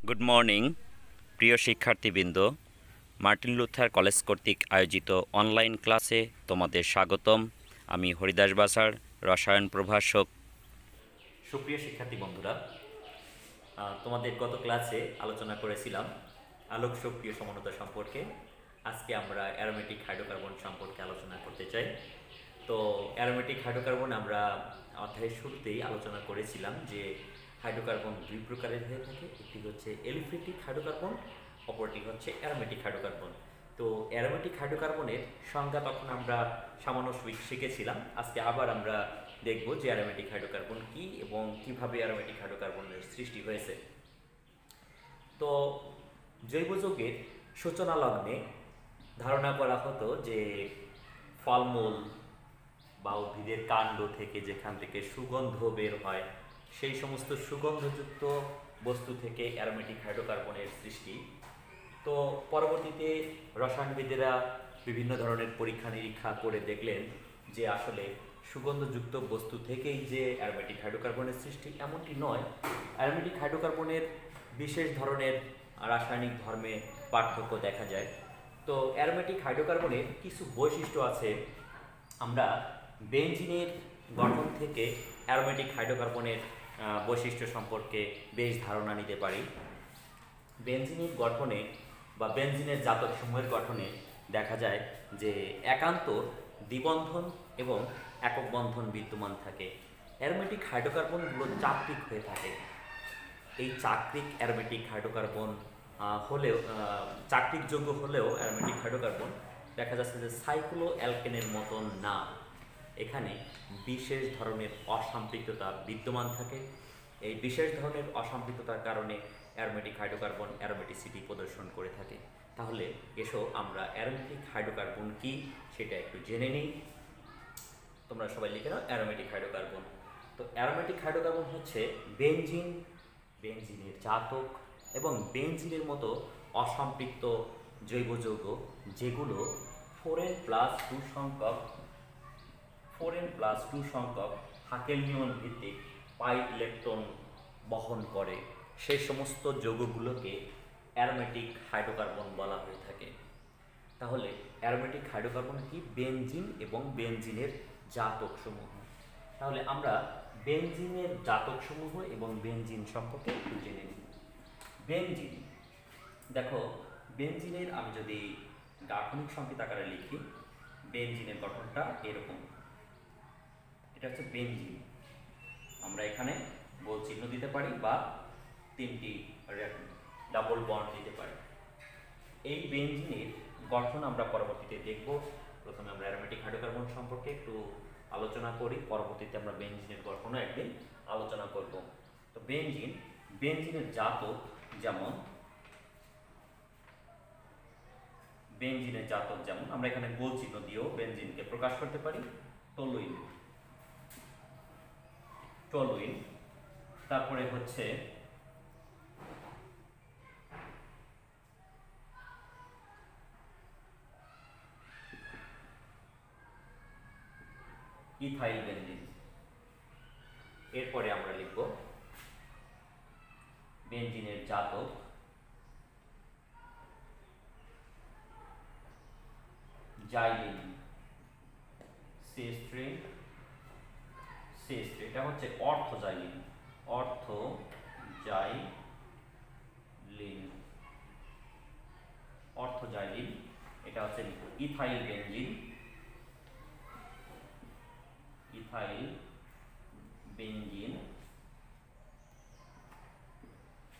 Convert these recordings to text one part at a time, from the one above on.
Good morning প্রিয় শিক্ষার্থীবৃন্দ। Martin Luther college কর্তৃক আয়োজিত অনলাইন ক্লাসে তোমাদের স্বাগতম। আমি হরিদাস বাসার রসায়ন প্রভাষক। সুপ্রিয় শিক্ষার্থী বন্ধুরা, তোমাদের গত ক্লাসে আলোচনা করেছিলাম আলোক সক্রিয় সমানতা সম্পর্কে। আজকে আমরা অ্যারোমেটিক হাইড্রোকার্বন সম্পর্কে আলোচনা করতে চাই। তো অ্যারোমেটিক হাইড্রোকার্বন আমরা অধ্যায়ের শুরুতেই আলোচনা করেছিলাম যে হাইড্রোকার্বন দুই প্রকারের হয়ে থাকে, একটি হচ্ছে এলিফ্যাটিক হাইড্রোকার্বন, অপরটি হচ্ছে অ্যারোমেটিক হাইড্রোকার্বন। তো অ্যারোমেটিক হাইড্রোকার্বনের সংজ্ঞা তখন আমরা সামান্য শিখেছিলাম। আজকে আবার আমরা দেখব যে অ্যারোমেটিক হাইড্রোকার্বন কী এবং কীভাবে অ্যারোমেটিক হাইড্রোকার্বনের সৃষ্টি হয়েছে। তো জৈব যৌগের সূচনা লগ্নে ধারণা করা হতো যে ফলমূল বা উদ্ভিদের কাণ্ড থেকে যেখান থেকে সুগন্ধ বের হয়, সেই সমস্ত সুগন্ধযুক্ত বস্তু থেকে অ্যারোমেটিক হাইড্রোকার্বনের সৃষ্টি। তো পরবর্তীতে রসায়নবিদেরা বিভিন্ন ধরনের পরীক্ষা নিরীক্ষা করে দেখলেন যে আসলে সুগন্ধযুক্ত বস্তু থেকেই যে অ্যারোমেটিক হাইড্রোকার্বনের সৃষ্টি এমনটি নয়। অ্যারোমেটিক হাইড্রোকার্বনের বিশেষ ধরনের রাসায়নিক ধর্মে পার্থক্য দেখা যায়। তো অ্যারোমেটিক হাইড্রোকার্বনের কিছু বৈশিষ্ট্য আছে। আমরা বেনজিনের গঠন থেকে অ্যারোমেটিক হাইড্রোকার্বনের বৈশিষ্ট্য সম্পর্কে বেশ ধারণা নিতে পারি। বেনজিনের গঠনে বা বেনজিনের জাতকসমূহের গঠনে দেখা যায় যে একান্ত দ্বিবন্ধন এবং একক বন্ধন বিদ্যমান থাকে। অ্যারোমেটিক হাইড্রোকার্বনগুলো চাকরিক হয়ে থাকে। এই চাকরিক অ্যারোমেটিক হাইড্রোকার্বন হলেও চাকরিক যোগ্য হলেও অ্যারোমেটিক হাইড্রোকার্বন দেখা যাচ্ছে যে সাইক্লো অ্যালকেনের মতন না। এখানে বিশেষ ধরনের অসম্পৃক্ততা বিদ্যমান থাকে। এই বিশেষ ধরনের অসম্পৃক্ততার কারণে অ্যারোমেটিক হাইড্রোকার্বন অ্যারোমেটিসিটি প্রদর্শন করে থাকে। তাহলে এসো আমরা অ্যারোমেটিক হাইড্রোকার্বন কি সেটা একটু জেনে নিই। তোমরা সবাই লিখে নাও অ্যারোমেটিক হাইড্রোকার্বন। তো অ্যারোমেটিক হাইড্রোকার্বন হচ্ছে বেনজিন, বেনজিনের জাতক এবং বেনজিনের মতো অসম্পৃক্ত জৈব যৌগ যেগুলো 4n+2 সংখ্যক হাকেল নিয়ন ভিত্তিক পাই ইলেকট্রন বহন করে, সেই সমস্ত যৌগগুলোকে অ্যারোমেটিক হাইড্রোকার্বন বলা হয়ে থাকে। তাহলে অ্যারোমেটিক হাইড্রোকার্বন কি? বেনজিন এবং বেনজিনের জাতকসমূহ। তাহলে আমরা বেনজিনের জাতকসমূহ এবং বেনজিন সম্পর্কে একটু জেনে নিই। বেনজিন, দেখো বেনজিনের আমি যদি গাঠনিক সংকেত আকারে লিখি, বেনজিনের গঠনটা এরকম। এটা হচ্ছে বেনজিন। আমরা এখানে গোল চিহ্ন দিতে পারি বা তিনটি ডাবল বন্ড দিতে পারি। এই বেনজিনের গঠন আমরা পরবর্তীতে দেখব। প্রথমে আমরা অ্যারোমেটিক হাইড্রোকার্বন সম্পর্কে একটু আলোচনা করি, পরবর্তীতে আমরা বেনজিনের গঠনও একদিন আলোচনা করব। তো বেনজিনের জাতক যেমন আমরা এখানে গোল চিহ্ন দিয়েও বেনজিনকে প্রকাশ করতে পারি। টলুইন, তারপরে হচ্ছে ইথাইল বেনজিন। এরপরে আমরা লিখব বেনজিনের জাতক জাইলিন, CH3, এটা হচ্ছে অর্থোজাইলিন। এটা হচ্ছে ইথাইল বেনজিন,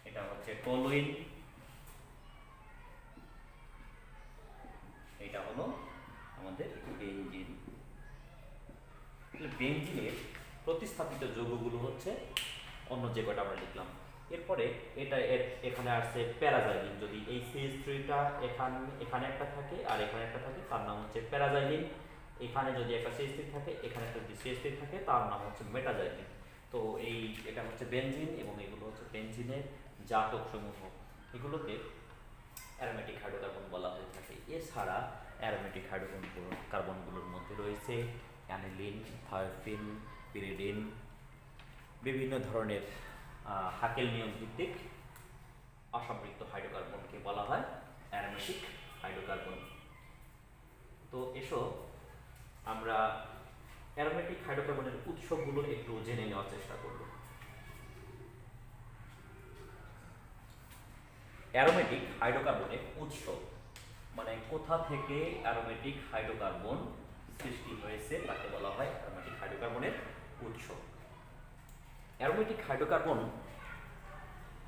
এটা হচ্ছে টলুইন, এটা হলো আমাদের বেনজিন। বেনজিনের প্রতিস্থাপিত যৌগগুলো হচ্ছে অন্য যে কটা আমরা লিখলাম। এরপরে এখানে আসছে প্যারাজাইলিন। যদি এই CH3টা এখানে একটা থাকে আর এখানে একটা থাকে, তার নাম হচ্ছে প্যারাজাইলিন। এখানে যদি একটা CH3 থাকে, এখানে একটা যদি CH3 থাকে, তার নাম হচ্ছে মেটাজাইলিন। তো এটা হচ্ছে বেনজিন এবং এগুলো হচ্ছে বেনজিনের জাতক সমূহ। এগুলোকে অ্যারোমেটিক হাইড্রোকার্বন বলা হয়ে থাকে। এছাড়া অ্যারোমেটিক হাইড্রোকার্বনগুলোর মধ্যে রয়েছে অ্যানিলিন, থায়োফিন, পিরিডিন, বিভিন্ন ধরনের হাকেল নিয়ম ভিত্তিক অ্যারোমেটিক হাইড্রোকার্বনের উৎস, মানে কোথা থেকে অ্যারোমেটিক হাইড্রোকার্বন সৃষ্টি হয়েছে তাকে বলা হয় অ্যারোমেটিক হাইড্রোকার্বনের উৎস। অ্যারোমেটিক হাইড্রোকার্বন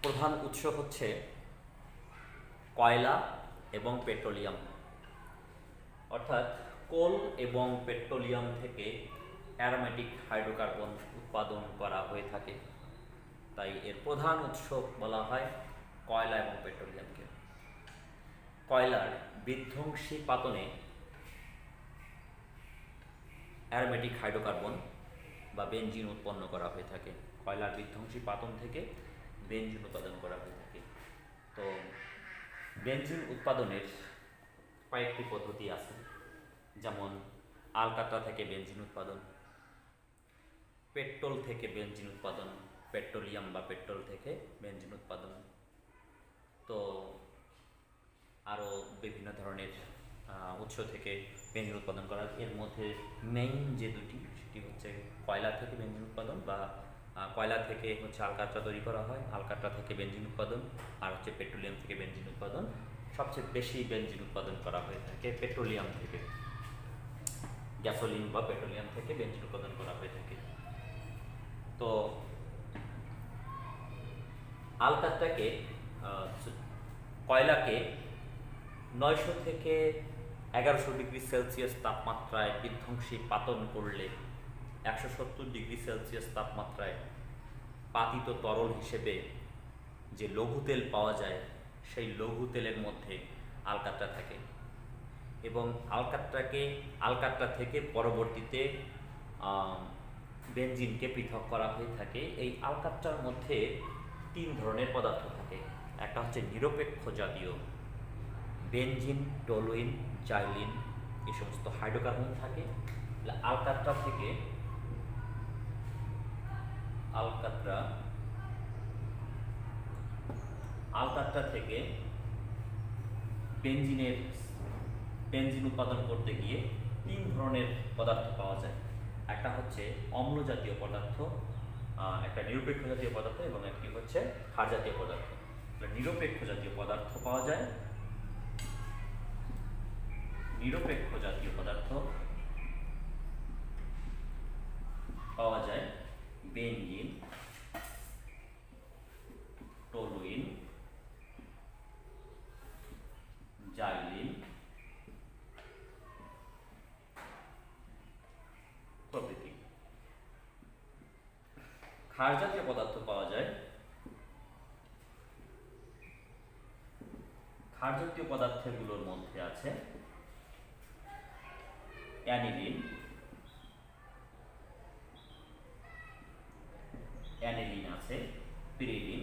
প্রধান উৎস হচ্ছে কয়লা এবং পেট্রোলিয়াম, অর্থাৎ কোল এবং পেট্রোলিয়াম থেকে অ্যারোমেটিক হাইড্রোকার্বন উৎপাদন করা হয়ে থাকে, তাই এর প্রধান উৎস বলা হয় কয়লা এবং পেট্রোলিয়ামকে। কয়লার বিধ্বংসী পাতনে অ্যারোমেটিক হাইড্রোকার্বন বা বেনজিন উৎপন্ন করা হয়ে থাকে। কয়লার বিধ্বংসী পাতন থেকে বেনজিন উৎপাদন করা হয়ে থাকে। তো বেনজিন উৎপাদনের কয়েকটি পদ্ধতি আছে, যেমন আলকাতরা থেকে বেনজিন উৎপাদন, পেট্রোল থেকে বেনজিন উৎপাদন, পেট্রোলিয়াম বা পেট্রোল থেকে বেনজিন উৎপাদন। তো আরও বিভিন্ন ধরনের উৎস থেকে বেনজিন উৎপাদন করা, এর মধ্যে মেইন যে দুটি সেটি হচ্ছে কয়লা থেকে বেনজিন উৎপাদন, বা কয়লা থেকে হচ্ছে আলকাতরা তৈরি করা হয়, আলকাতরা থেকে বেনজিন উৎপাদন, আর হচ্ছে পেট্রোলিয়াম থেকে বেনজিন উৎপাদন। সবচেয়ে বেশি বেনজিন উৎপাদন করা হয়ে থাকে পেট্রোলিয়াম থেকে, গ্যাসোলিন বা পেট্রোলিয়াম থেকে বেনজিন উৎপাদন করা হয়ে থাকে। তো আলকাতরাকে কয়লাকে 900 থেকে 1100 ডিগ্রি সেলসিয়াস তাপমাত্রায় বিধ্বংসী পাতন করলে 170 ডিগ্রি সেলসিয়াস তাপমাত্রায় পাতিত তরল হিসেবে যে লঘু তেল পাওয়া যায়, সেই লঘু তেলের মধ্যে আলকাতরা থাকে, এবং আলকাতরা থেকে পরবর্তীতে বেনজিনকে পৃথক করা হয়ে থাকে। এই আলকাতরার মধ্যে 3 ধরনের পদার্থ থাকে। একটা হচ্ছে নিরপেক্ষ জাতীয়, বেনজিন, টলুইন, জাইলিন, এই সমস্ত হাইড্রোকার্বন থাকে। আলকাতরা থেকে বেনজিন উৎপাদন করতে গিয়ে 3 ধরনের পদার্থ পাওয়া যায়। একটা হচ্ছে অম্ল জাতীয় পদার্থ, একটা নিরপেক্ষ জাতীয় পদার্থ, এবং একটি হচ্ছে ক্ষার জাতীয় পদার্থ। নিরপেক্ষ জাতীয় পদার্থ পাওয়া যায় বেনজিন, টলুইন, জাইলিন প্রভৃতি। ক্ষার জাতীয় পদার্থ পাওয়া যায়, ক্ষার জাতীয় পদার্থগুলোর মধ্যে আছে অ্যানিলিন আছে, পিরিডিন,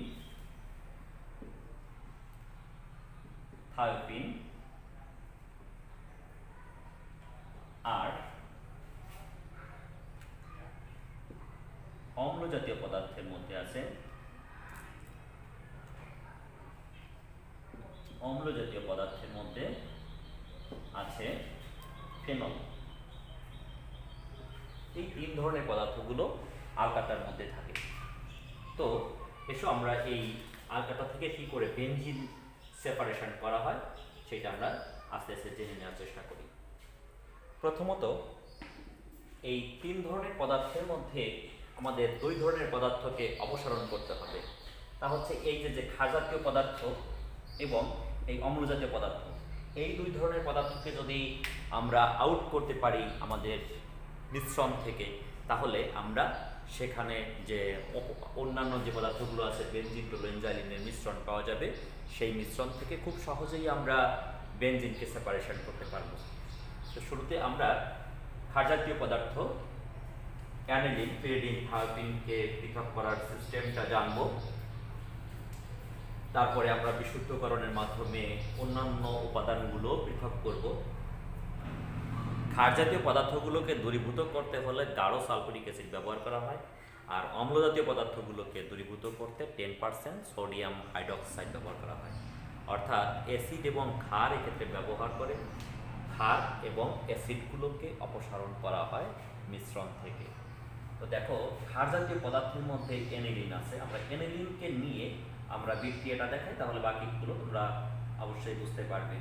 থায়োপিন, আর অম্ল জাতীয় পদার্থের মধ্যে আছে ফেনল। এই 3 ধরনের পদার্থগুলো আলকাতরার মধ্যে থাকে। তো এসো আমরা এই আলকাতরা থেকে কি করে বেনজিন সেপারেশন করা হয় সেটা আমরা আস্তে আস্তে জেনে নেওয়ার চেষ্টা করি। প্রথমত, এই 3 ধরনের পদার্থের মধ্যে আমাদের 2 ধরনের পদার্থকে অপসারণ করতে হবে। তা হচ্ছে এই যে ক্ষার জাতীয় পদার্থ এবং এই অম্ল জাতীয় পদার্থ, এই 2 ধরনের পদার্থকে যদি আমরা আউট করতে পারি আমাদের মিশ্রণ থেকে, তাহলে আমরা সেখানে যে অন্যান্য যে পদার্থগুলো আছে বেনজিন, টলুইন, জাইলিনের মিশ্রণ পাওয়া যাবে। সেই মিশ্রণ থেকে খুব সহজেই আমরা বেনজিনকে সেপারেশন করতে পারবো। তো শুরুতে আমরা ক্ষার জাতীয় পদার্থ অ্যানিলিন, পিরিডিন, থায়োপিনকে পৃথক করার সিস্টেমটা জানব। তারপরে আমরা বিশুদ্ধকরণের মাধ্যমে অন্যান্য উপাদানগুলো পৃথক করব। ক্ষার জাতীয় পদার্থগুলোকে দূরীভূত করতে হলে গাঢ় সালফিউরিক অ্যাসিড ব্যবহার করা হয়, আর অম্ল জাতীয় পদার্থগুলোকে দূরীভূত করতে 10% সোডিয়াম হাইড্রোক্সাইড ব্যবহার করা হয়। অর্থাৎ অ্যাসিড এবং ক্ষার এক্ষেত্রে ব্যবহার করে ক্ষার এবং অ্যাসিডগুলোকে অপসারণ করা হয় মিশ্রণ থেকে। তো দেখো, ক্ষার জাতীয় পদার্থের মধ্যে অ্যানিলিন আছে। আমরা অ্যানিলিনকে নিয়ে আমরা বিক্রিয়াটা দেখাই, তাহলে বাকিগুলো তোমরা অবশ্যই বুঝতে পারবে।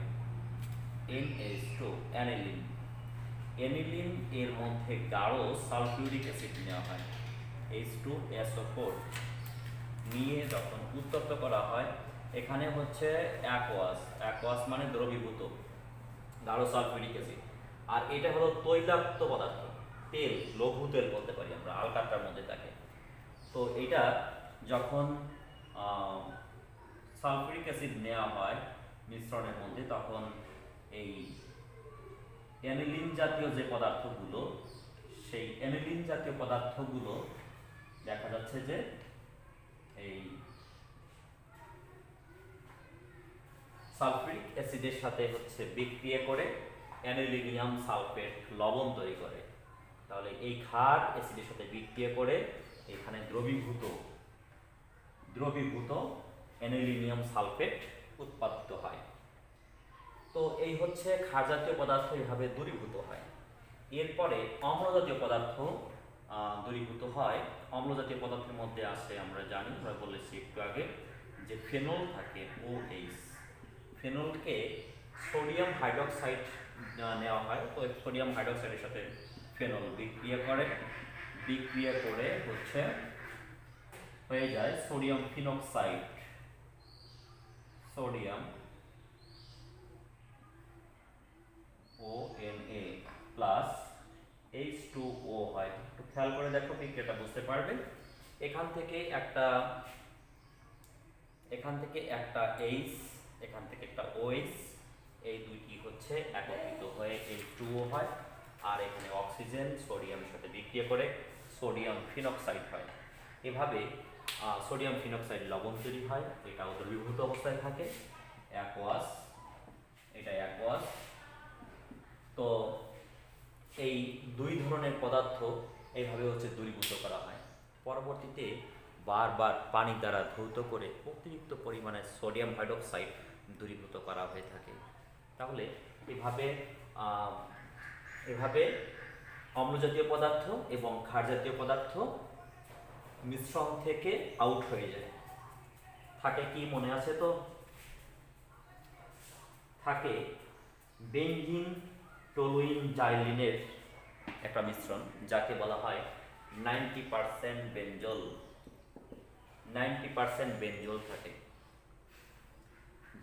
NH2 aniline. অ্যানিলিন এর মধ্যে গাঢ় সালফিউরিক অ্যাসিড নেওয়া হয়, H2SO4 নিয়ে যখন উত্তপ্ত করা হয়, এখানে হচ্ছে অ্যাকোয়াস মানে দ্রবীভূত গাঢ় সালফিউরিক অ্যাসিড, আর এটা হলো তৈলাক্ত পদার্থ, তেল, লঘু তেল বলতে পারি আমরা, আলকাটার মধ্যে থাকে। তো এটা যখন সালফিউরিক অ্যাসিড নেওয়া হয় মিশ্রণের মধ্যে, তখন এই অ্যানিলিন জাতীয় যে পদার্থগুলো, সেই অ্যানিলিন জাতীয় পদার্থগুলো দেখা যাচ্ছে যে এই সালফিউরিক অ্যাসিডের সাথে হচ্ছে বিক্রিয়া করে অ্যানিলিনিয়াম সালফেট লবণ তৈরি করে। তাহলে এই ক্ষার অ্যাসিডের সাথে বিক্রিয়া করে এখানে দ্রবীভূত অ্যানিলিনিয়াম সালফেট উৎপাদিত হয়। তো এই হচ্ছে ক্ষার জাতীয় পদার্থ এভাবে দূরীভূত হয়। এরপরে অম্ল জাতীয় পদার্থ দূরীভূত হয়। অম্ল জাতীয় পদার্থের মধ্যে আছে, আমরা জানি, আমরা বলেছি একটু আগে, যে ফেনল থাকে, OH। ফেনলকে সোডিয়াম হাইড্রক্সাইড নেওয়া হয়, তো সোডিয়াম হাইড্রক্সাইডের সাথে ফেনল বিক্রিয়া করে হচ্ছে হয়ে যায় sodium phenoxide, sodium ONA plus H2O হয়। একটু খেয়াল করে দেখো, বিক্রিয়াটা বুঝতে পারবে। এখান থেকে একটা H, এখান থেকে একটা OH, এই দুইটি হচ্ছে একত্রিত হয়ে H2O হয়, আর এখানে অক্সিজেন সোডিয়ামের সাথে বিক্রিয়া করে সোডিয়াম ফিনক্সাইড হয়। এভাবে সোডিয়াম ফিনক্সাইড লবণ তৈরি হয়, এটা দ্রবীভূত অবস্থায় থাকে, এটা অ্যাকোয়াস। তো এই দুই ধরনের পদার্থ এইভাবে হচ্ছে দূরীভূত করা হয়। পরবর্তীতে বারবার পানি দ্বারা ধৌত করে অতিরিক্ত পরিমাণে সোডিয়াম হাইড্রক্সাইড দূরীভূত করা হয়ে থাকে। তাহলে এভাবে অম্ল জাতীয় পদার্থ এবং ক্ষার জাতীয় পদার্থ মিশ্রণ থেকে আউট হয়ে যায়। থাকে কি মনে আছে তো? থাকে বেনজিন টলুইন জাইলিনের একটা মিশ্রণ, যাকে বলা হয় 90% বেনজল। 90% বেনজল থাকে,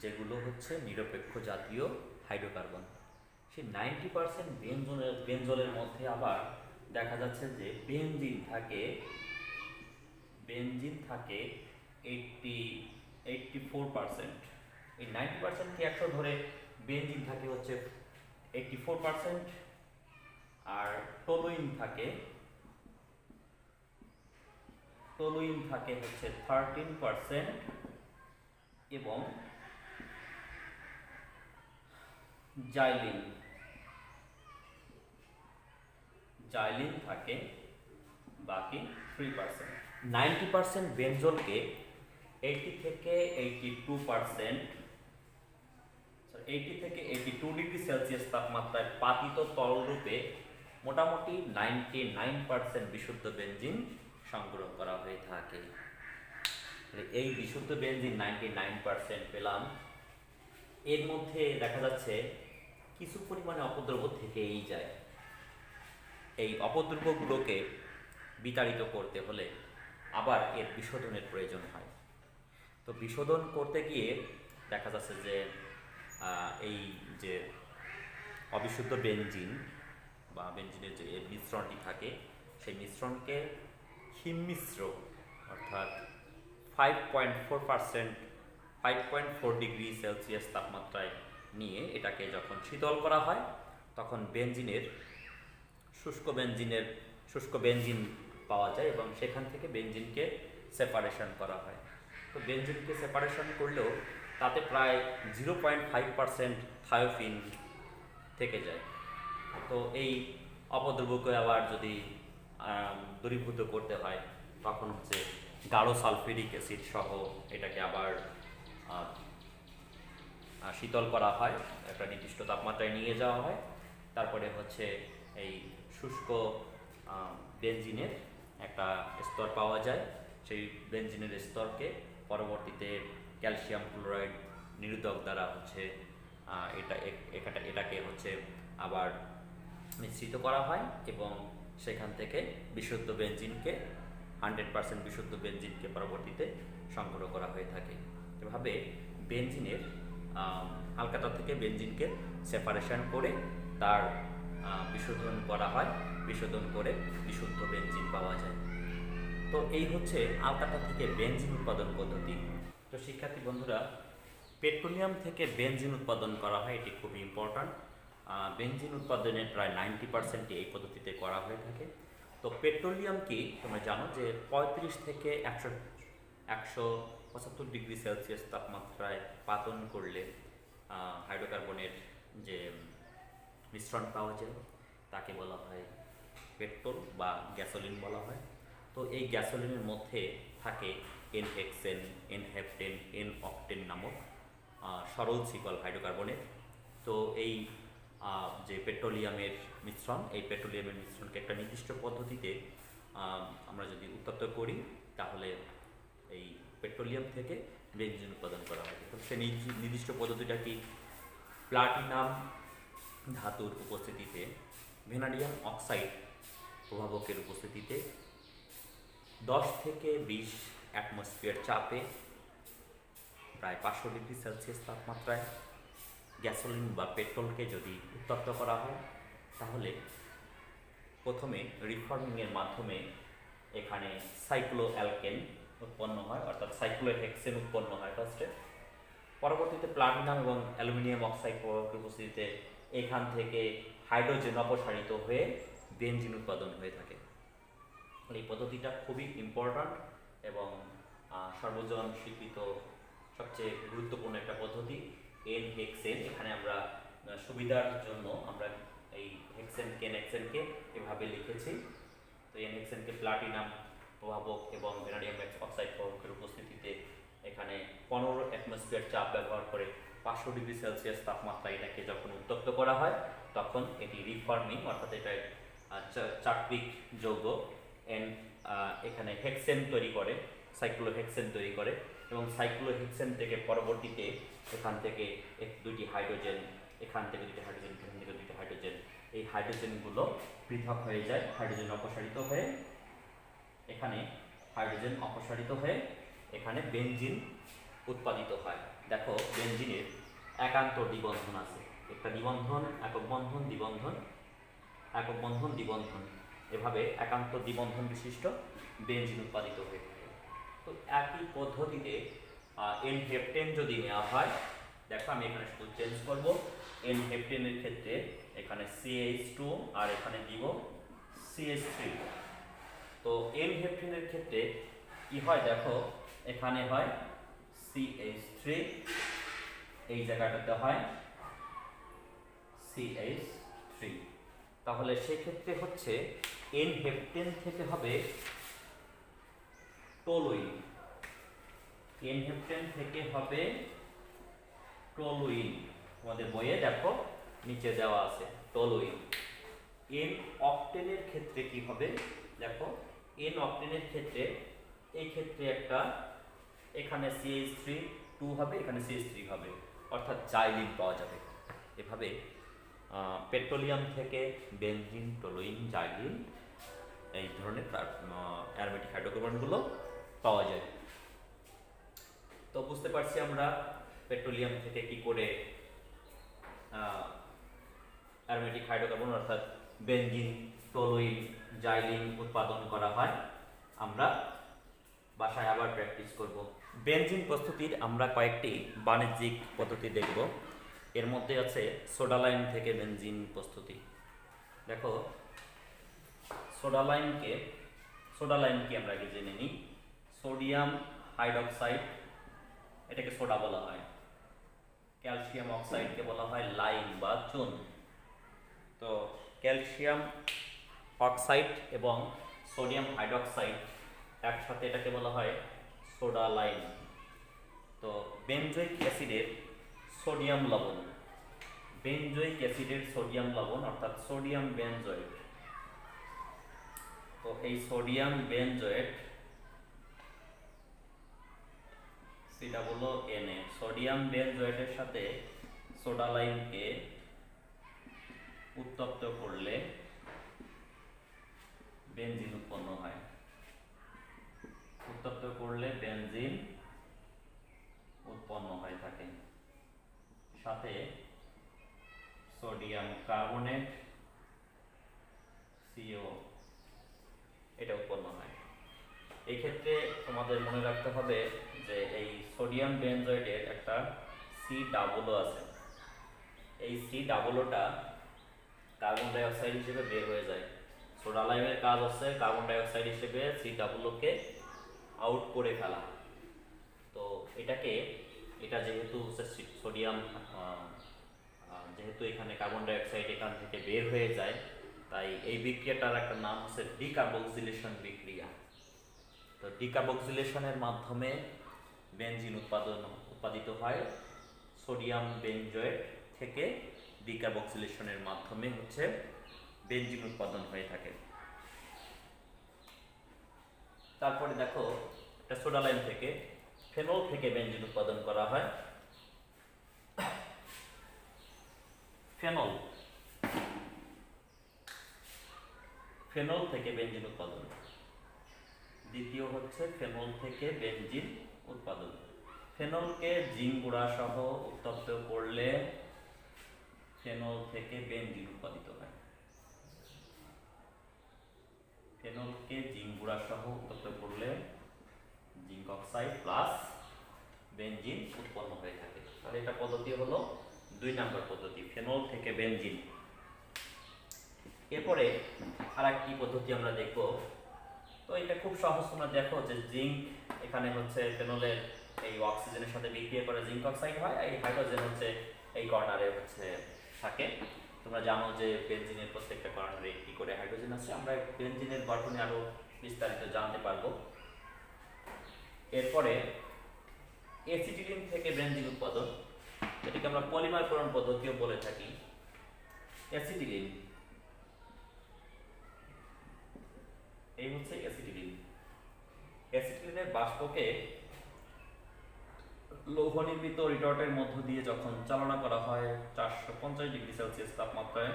যেগুলো হচ্ছে নিরপেক্ষ জাতীয় হাইড্রোকার্বন। সেই 90% বেনজলের মধ্যে আবার দেখা যাচ্ছে যে বেনজিন থাকে 84%। এই 90% কে 100 ধরে বেনজিন থাকে হচ্ছে 84%, আর টলুইন থাকে হচ্ছে 13%, এবং জাইলিন থাকে বাকি 3%। 90% বেনজলকে 80 থেকে 82 ডিগ্রি সেলসিয়াস তাপমাত্রায় পাতিত তরলরূপে মোটামুটি 99% বিশুদ্ধ বেনজিন সংগ্রহ করা হয়ে থাকে। এই বিশুদ্ধ বেনজিন 99% পেলাম। এর মধ্যে দেখা যাচ্ছে কিছু পরিমাণে অপদ্রব্য থেকেই যায়। এই অপদ্রব্যগুলোকে বিতাড়িত করতে হলে আবার এর বিশোধনের প্রয়োজন হয়। তো বিশোধন করতে গিয়ে দেখা যাচ্ছে যে এই যে অবিশুদ্ধ বেনজিন বা বেনজিনের যে মিশ্রণটি থাকে, সেই মিশ্রণকে হিমমিশ্র অর্থাৎ 5.4 ডিগ্রি সেলসিয়াস তাপমাত্রায় নিয়ে এটাকে যখন শীতল করা হয়, তখন শুষ্ক বেনজিন পাওয়া যায়, এবং সেখান থেকে বেনজিনকে সেপারেশন করা হয়। তো বেনজিনকে সেপারেশন করলেও তাতে প্রায় 0.5% থায়োফিন থেকে যায়। তো এই অপদ্রব্যকে আবার যদি দূরীভূত করতে হয়, তখন হচ্ছে গাঢ় সালফিউরিক অ্যাসিড সহ এটাকে আবার শীতল করা হয়, একটা নির্দিষ্ট তাপমাত্রায় নিয়ে যাওয়া হয়। তারপরে হচ্ছে এই শুষ্ক বেনজিনের একটা স্তর পাওয়া যায়, সেই বেনজিনের স্তরকে পরবর্তীতে ক্যালসিয়াম ক্লোরাইড নিরোধক দ্বারা হচ্ছে এটাকে হচ্ছে আবার মিশ্রিত করা হয় এবং সেখান থেকে বিশুদ্ধ বেনজিনকে 100% বিশুদ্ধ বেনজিনকে পরবর্তীতে সংগ্রহ করা হয়ে থাকে। এভাবে বেনজিনের হালকাটা থেকে বেনজিনকে সেপারেশন করে তার বিশোধন করা হয়, বিশোধন করে বিশুদ্ধ বেনজিন পাওয়া যায়। তো এই হচ্ছে আলকাটা থেকে বেনজিন উৎপাদন পদ্ধতি। তো শিক্ষার্থী বন্ধুরা, পেট্রোলিয়াম থেকে বেনজিন উৎপাদন করা হয়, এটি খুবই ইম্পর্ট্যান্ট। বেনজিন উৎপাদনের প্রায় 90% এই পদ্ধতিতে করা হয়ে থাকে। তো পেট্রোলিয়াম কি তোমরা জানো যে 35 থেকে 175 ডিগ্রি সেলসিয়াস তাপমাত্রায় পাতন করলে হাইড্রোকার্বনের যে মিশ্রণ পাওয়া যায় তাকে বলা হয় পেট্রোল বা গ্যাসোলিন বলা হয়। তো এই গ্যাসোলিনের মধ্যে থাকে এন-হেক্সেন, এন-হেপ্টেন, এন-অক্টেন নামক সরল শিকল হাইড্রোকার্বনের। তো এই যে পেট্রোলিয়ামের মিশ্রণ, এই পেট্রোলিয়ামের মিশ্রণকে একটা নির্দিষ্ট পদ্ধতিতে আমরা যদি উত্তপ্ত করি তাহলে এই পেট্রোলিয়াম থেকে বেনজিন উৎপাদন করা হয়। তো সেই নির্দিষ্ট পদ্ধতিটা কি? প্লাটিনাম ধাতুর উপস্থিতিতে ভ্যানাডিয়াম অক্সাইড প্রভাবকের উপস্থিতিতে 10 থেকে 20 অ্যাটমসফিয়ার চাপে প্রায় 500 ডিগ্রি সেলসিয়াস তাপমাত্রায় গ্যাসোলিন বা পেট্রোলকে যদি উত্তপ্ত করা হয় তাহলে প্রথমে রিফর্মিংয়ের মাধ্যমে এখানে সাইক্লোঅ্যালকেন উৎপন্ন হয়, অর্থাৎ সাইক্লোহেক্সেন উৎপন্ন হয় ফার্স্টে। পরবর্তীতে প্লাটিনাম এবং অ্যালুমিনিয়াম অক্সাইড প্রভাবকের উপস্থিতিতে এখান থেকে হাইড্রোজেন অপসারিত হয়ে বেনজিন উৎপাদন হয়ে থাকে। এই পদ্ধতিটা খুবই ইম্পর্ট্যান্ট এবং সর্বজন স্বীকৃত সবচেয়ে গুরুত্বপূর্ণ একটা পদ্ধতি। এন-হেক্সেন, এখানে আমরা সুবিধার জন্য আমরা এই হেক্সেনকে এভাবে লিখেছি। তো এন-হেক্সেনকে প্লাটিনাম প্রভাবক এবং ভ্যানাডিয়াম অক্সাইড প্রভাবকের উপস্থিতিতে এখানে 15 অ্যাটমসফিয়ার চাপ ব্যবহার করে 500 ডিগ্রি সেলসিয়াস তাপমাত্রায় এটাকে যখন উত্তপ্ত করা হয় তখন এটি রিফর্মিং, অর্থাৎ এটা চার্পিক যৌগ এখানে হেক্সেন তৈরি করে, সাইক্লোহেক্সেন তৈরি করে এবং সাইক্লোহেক্সেন থেকে পরবর্তীতে এখান থেকে দুইটি হাইড্রোজেন, এখান থেকে দুটি হাইড্রোজেন, এখান থেকে দুটি হাইড্রোজেন, এই হাইড্রোজেনগুলো পৃথক হয়ে যায়, হাইড্রোজেন অপসারিত হয়ে এখানে এখানে বেনজিন উৎপাদিত হয়। দেখো বেনজিনের একান্ত দ্বিবন্ধন আছে, একটা দ্বিবন্ধন, একক বন্ধন, দ্বিবন্ধন, একক বন্ধন, দ্বিবন্ধন, এভাবে একান্ত দ্বিবন্ধন বিশিষ্ট বেনজিন উৎপাদিত হয়ে থাকে। তো একই পদ্ধতিতে এন-হেপ্টেন যদি নেওয়া হয়, দেখো আমি এখানে শুধু চেঞ্জ করব। এন-হেপ্টেনের ক্ষেত্রে এখানে CH2 আর এখানে দিব CH3। তো এন-হেপ্টেনের ক্ষেত্রে কি হয় দেখো, এখানে হয় CH3, এই জায়গাটাতে হয় CH3। তাহলে সেক্ষেত্রে হচ্ছে এন-হেপ্টেন থেকে হবে টলুইন, এন-হেপ্টেন থেকে হবে টলুইন, তোমাদের বইয়ে দেখো নিচে দেওয়া আছে টলুইন। এন-অক্টেনের ক্ষেত্রে কি হবে দেখো, এন-অক্টেনের ক্ষেত্রে এই ক্ষেত্রে একটা এখানে CH3 হবে, এখানে CH3 হবে, অর্থাৎ জাইলিন পাওয়া যাবে। এভাবে পেট্রোলিয়াম থেকে বেনজিন, টলুইন, জাইলিন এই ধরনের অ্যারোমেটিক হাইড্রোকার্বনগুলো পাওয়া যায়। তো বুঝতে পারছি আমরা পেট্রোলিয়াম থেকে কি করে অ্যারোমেটিক হাইড্রোকার্বন অর্থাৎ বেনজিন, টলুইন, জাইলিন উৎপাদন করা হয়। আমরা বাসায় আবার প্র্যাকটিস করব। বেনজিন প্রস্তুতির আমরা কয়েকটি বাণিজ্যিক পদ্ধতি দেখব। এর মধ্যে আছে সোডালাইম থেকে বেনজিন প্রস্তুতি। দেখো সোডালাইমকে আমরা আগে জেনে নিই। সোডিয়াম হাইড্রোক্সাইড, এটাকে সোডা বলা হয়। ক্যালসিয়াম অক্সাইডকে বলা হয় লাইম বা চুন। তো ক্যালসিয়াম অক্সাইড এবং সোডিয়াম হাইড্রোক্সাইড একসাথে এটাকে বলা হয় সোডালাইম। তো বেনজোইক অ্যাসিডের সোডিয়াম লবণ, অর্থাৎ সোডিয়াম বেনজয়েট। তো এই সোডিয়াম বেনজয়েট CONA সোডিয়াম বেনজয়েটের সাথে সোডা লাইমকে উত্তপ্ত করলে বেনজিন উৎপন্ন হয়। উত্তপ্ত করলে বেনজিন উৎপন্ন হয়ে থাকে, সাথে সোডিয়াম কার্বনেট CO এটা উৎপন্ন হয়। এই ক্ষেত্রে তোমাদের মনে রাখতে হবে যে এই সোডিয়াম বেনজয়েটের একটা C আছে। এই C টা কার্বন ডাই অক্সাইড হিসেবে বের হয়ে যায়। সোডা লাইমের কাজ হচ্ছে কার্বন ডাই অক্সাইড হিসেবে C কে আউট করে ফেলা। তো এটা যেহেতু সোডিয়াম, যেহেতু এখানে কার্বন ডাই অক্সাইড এখান থেকে বের হয়ে যায়, তাই এই বিক্রিয়াটার একটা নাম হচ্ছে ডিকার্বক্সিলেশন বিক্রিয়া। তো ডিকার্বক্সিলেশনের মাধ্যমে বেনজিন উৎপাদিত হয়। সোডিয়াম বেনজয়েট থেকে ডিকার্বক্সিলেশনের মাধ্যমে হচ্ছে বেনজিন উৎপাদন হয়ে থাকে। তারপরে দেখো, এটা সোডা লাইম থেকে ফেনল থেকে বেনজিন উৎপাদন করা হয়। ফেনল থেকে বেনজিন উৎপাদন। দ্বিতীয় হচ্ছে ফেনল থেকে বেনজিন উৎপাদন। ফেনলকে জিঙ্ক গুঁড়া সহ উত্তপ্ত করলে ফেনল থেকে বেনজিন উৎপাদিত হয়। ফেনলকে জিঙ্ক গুঁড়া সহ উত্তপ্ত করলে জিঙ্ক অক্সাইড প্লাস বেনজিন উৎপন্ন হয়ে থাকে। তাহলে এটা পদ্ধতি হলো 2 নম্বর পদ্ধতি, ফেনল থেকে বেনজিন। এরপরে আরেকটি পদ্ধতি আমরা দেখব। তো এটা খুব সহজ, তোমরা দেখো যে জিঙ্ক এখানে হচ্ছে ফেনলের এই অক্সিজেনের সাথে বিক্রিয়া করে জিঙ্ক অক্সাইড হয়, এই হাইড্রোজেন হচ্ছে এই কর্নারে হচ্ছে থাকে। তোমরা জানো যে বেনজিনের প্রত্যেকটা কর্নারে একটি করে হাইড্রোজেন আছে। আমরা বেনজিনের গঠনে আরো বিস্তারিত জানতে পারবো। এরপরে অ্যাসিটিলিন থেকে বেনজিন উৎপাদন, এটাকে আমরা পলিমারকরণ পদ্ধতিও বলে থাকি। অ্যাসিটিলিন, এই হচ্ছে অ্যাসিটিলিন। অ্যাসিটিলিনের বাষ্পকে লৌহ নির্মিত রিটর্টের মধ্য দিয়ে যখন চালনা করা হয় 450 ডিগ্রি সেলসিয়াস তাপমাত্রায়,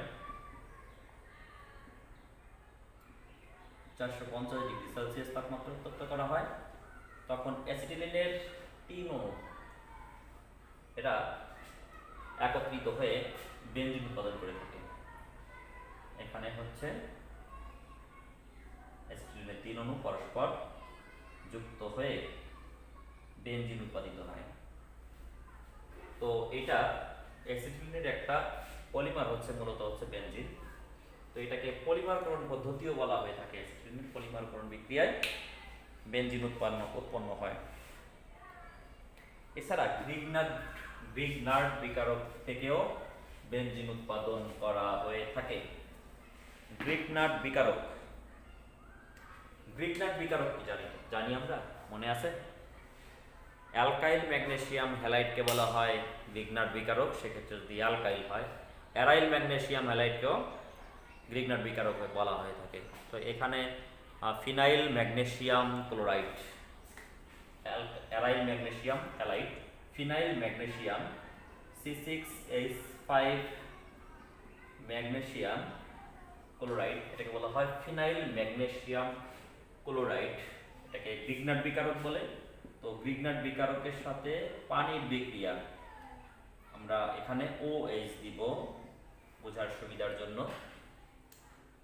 450 ডিগ্রি সেলসিয়াস তাপমাত্রায় উত্তপ্ত করা হয়, তখন অ্যাসিটিলিনের 3 অণু এরা একত্রিত হয়ে বেনজিন উৎপাদন করে থাকে। এখানে হচ্ছে অ্যাসিটিলিনের 3 অণু পরস্পর যুক্ত হয়ে বেনজিন উৎপাদিত হয়। তো এটা অ্যাসিটিলিনের একটা পলিমার হচ্ছে, মূলত হচ্ছে বেনজিন। তো এটাকে পলিমারকরণ পদ্ধতিও বলা হয়ে থাকে। অ্যাসিটিলিনের পলিমারকরণ বিক্রিয়ায় বেনজিন উৎপন্ন হয়। এছাড়া গ্রিগনার্ড বিকারক থেকেও বেনজিন উৎপাদন করা হয়ে থাকে। গ্রিগনার্ড বিকারক কি জানি আমরা, মনে আছে? অ্যালকাইল ম্যাগনেসিয়াম হ্যালাইডকে বলা হয় গ্রিগনার্ড বিকারক, সেক্ষেত্রে যদি অ্যালকাইল হয়। অ্যারাইল ম্যাগনেসিয়াম হ্যালাইডকেও গ্রিগনার্ড বিকারক বলা হয়ে থাকে। তো এখানে phenyl magnesium chloride, aryl magnesium halide, phenyl magnesium C6H5 magnesium chloride, এটাকে বলা হয় ফিনাইল ম্যাগনেসিয়াম ক্লোরাইড। এটাকে গ্রিগনার্ড বিকারক বলে। তো গ্রিগনার্ড বিকারকের সাথে পানির বিক্রিয়া, আমরা এখানে OH দিব বোঝার সুবিধার জন্য।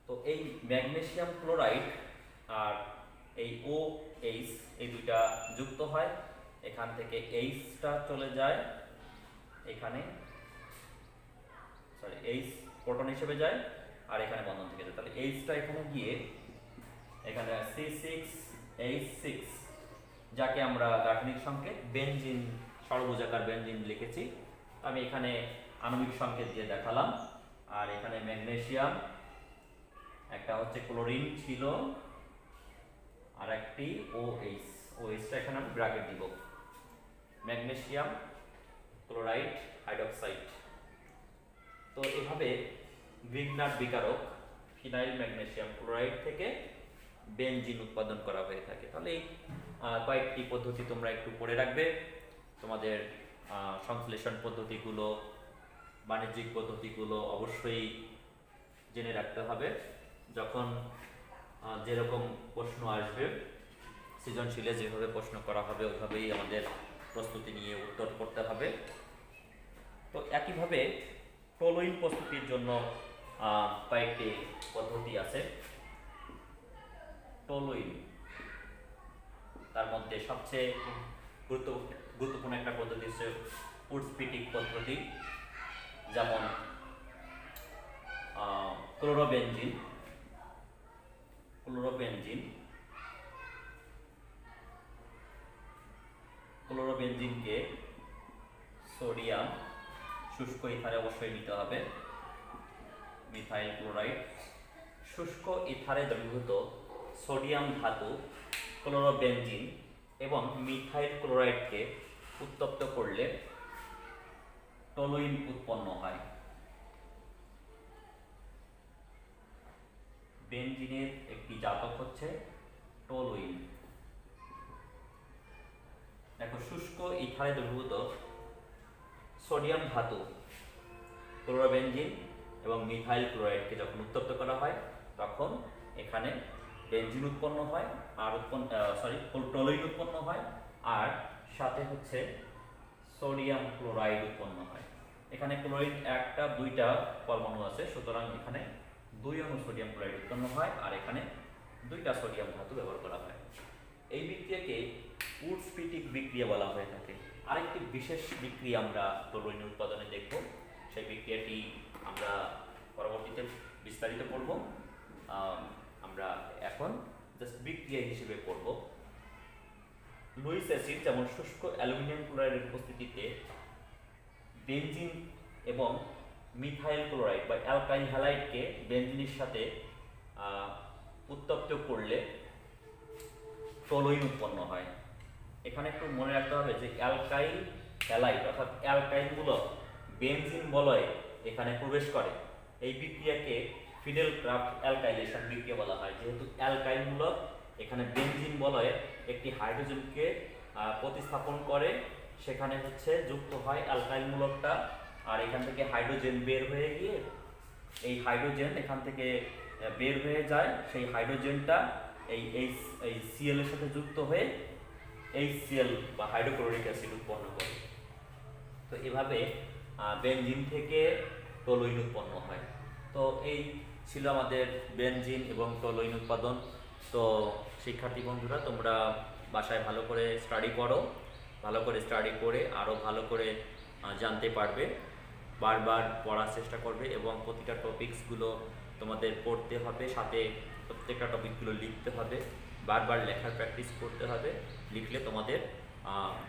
তো এই ম্যাগনেসিয়াম ক্লোরাইড আর এই OH এই দুইটা যুক্ত হয়, এখান থেকে Hটা চলে যায় এখানে, H প্রোটন হিসেবে যায় আর এখানে বন্ধন থেকে যায়। তাহলে Hটা এখানে গিয়ে এখানে C6H6, যাকে আমরা গাঠনিক সংকেত বেনজিন, ষড়ভুজাকার বেনজিন লিখেছি। আমি এখানে আণবিক সংকেত দিয়ে দেখালাম। আর এখানে ম্যাগনেসিয়াম, একটা হচ্ছে ক্লোরিন ছিল, আর একটি OHটা এখানে আমি ব্র্যাকেট দিব, ম্যাগনেসিয়াম ক্লোরাইড হাইড্রোক্সাইড। তো এভাবে গ্রিগনার্ড বিকারক ফিনাইল ম্যাগনেসিয়াম ক্লোরাইড থেকে বেনজিন উৎপাদন করা হয়ে থাকে। তাহলে এই কয়েকটি পদ্ধতি তোমরা একটু পড়ে রাখবে। তোমাদের সংশ্লেষণ পদ্ধতিগুলো, বাণিজ্যিক পদ্ধতিগুলো অবশ্যই জেনে রাখতে হবে। যখন যেরকম প্রশ্ন আসবে, সৃজনশীলে যেভাবে প্রশ্ন করা হবে ওইভাবেই আমাদের প্রস্তুতি নিয়ে উত্তর করতে হবে। তো একইভাবে টলোইন প্রস্তুতির জন্য কয়েকটি পদ্ধতি আছে। টলোইন তার মধ্যে সবচেয়ে গুরুত্বপূর্ণ একটা পদ্ধতি হচ্ছে উডস্পিটিক পদ্ধতি, যেমন ক্লোরোবেনজিন ক্লোরোবেনজিনকে সোডিয়াম, শুষ্ক ইথারে অবশ্যই নিতে হবে, মিথাইল ক্লোরাইড, শুষ্ক ইথারে দ্রবীভূত সোডিয়াম ধাতু ক্লোরোবেনজিন এবং মিথাইল ক্লোরাইডকে উত্তপ্ত করলে টলোইন উৎপন্ন হয়। বেনজিনের একটি জাতক হচ্ছে টলোইন। দেখো, শুষ্ক ইথারে দ্রবীভূত সোডিয়াম ধাতু ক্লোরোবেনজিন এবং মিথাইল ক্লোরাইডকে যখন উত্তপ্ত করা হয় তখন এখানে বেনজিন উৎপন্ন হয় আর টলোইন উৎপন্ন হয়, আর সাথে হচ্ছে সোডিয়াম ক্লোরাইড উৎপন্ন হয়। এখানে ক্লোরিন একটা দুইটা পরমাণু আছে, সুতরাং এখানে 2 অণু সোডিয়াম ক্লোরাইড উৎপন্ন হয় আর এখানে 2টা সোডিয়াম ধাতু ব্যবহার করা হয়। এই বিক্রিয়াকে উডস্পিটিক বিক্রিয়া বলা হয়ে থাকে। আরেকটি বিশেষ বিক্রিয়া আমরা টলোইন উৎপাদনে দেখব, সেই বিক্রিয়াটি আমরা পরবর্তীতে বিস্তারিত পড়ব। আমরা এখন জাস্ট বিক্রিয়া হিসেবে পড়ব। লুইস অ্যাসিড যেমন শুষ্ক অ্যালুমিনিয়াম ক্লোরাইডের উপস্থিতিতে বেনজিন এবং মিথাইল ক্লোরাইড বা অ্যালকাইল হ্যালাইডকে বেনজিনের সাথে উত্তপ্ত করলে টলোইন উৎপন্ন হয়। এখানে একটু মনে রাখতে হবে যে অ্যালকাইল হ্যালাইড অর্থাৎ অ্যালকাইলমূলক বেনজিন বলয় এখানে প্রবেশ করে। এই বিক্রিয়াকে ফিডেল ক্রাফট অ্যালকাইলেশন বিক্রিয়া বলা হয়। যেহেতু অ্যালকাইলমূলক, এখানে বেনজিন বলয়ে একটি হাইড্রোজেনকে প্রতিস্থাপন করে, সেখানে হচ্ছে যুক্ত হয় অ্যালকাইলমূলকটা, আর এখান থেকে হাইড্রোজেন বের হয়ে গিয়ে এই হাইড্রোজেন এখান থেকে বের হয়ে যায়। সেই হাইড্রোজেনটা এই সিএল এর সাথে যুক্ত হয়ে HCl বা হাইড্রোক্লোরিক অ্যাসিড উৎপন্ন করে। তো এভাবে বেনজিন থেকে টলোইন উৎপন্ন হয়। তো এই ছিল আমাদের বেনজিন এবং টলোইন উৎপাদন। তো শিক্ষার্থী বন্ধুরা, তোমরা বাসায় ভালো করে স্টাডি করো, ভালো করে স্টাডি করে আরও ভালো করে জানতে পারবে, বারবার পড়ার চেষ্টা করবে এবং প্রতিটা টপিকসগুলো তোমাদের পড়তে হবে, সাথে প্রত্যেকটা টপিকগুলো লিখতে হবে, বারবার লেখার প্র্যাকটিস করতে হবে। লিখলে তোমাদের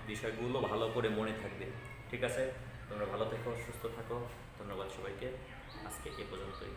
বিষয়গুলো ভালো করে মনে থাকবে। ঠিক আছে, তোমরা ভালো থেকো, সুস্থ থাকো। ধন্যবাদ সবাইকে, আজকে এ পর্যন্তই।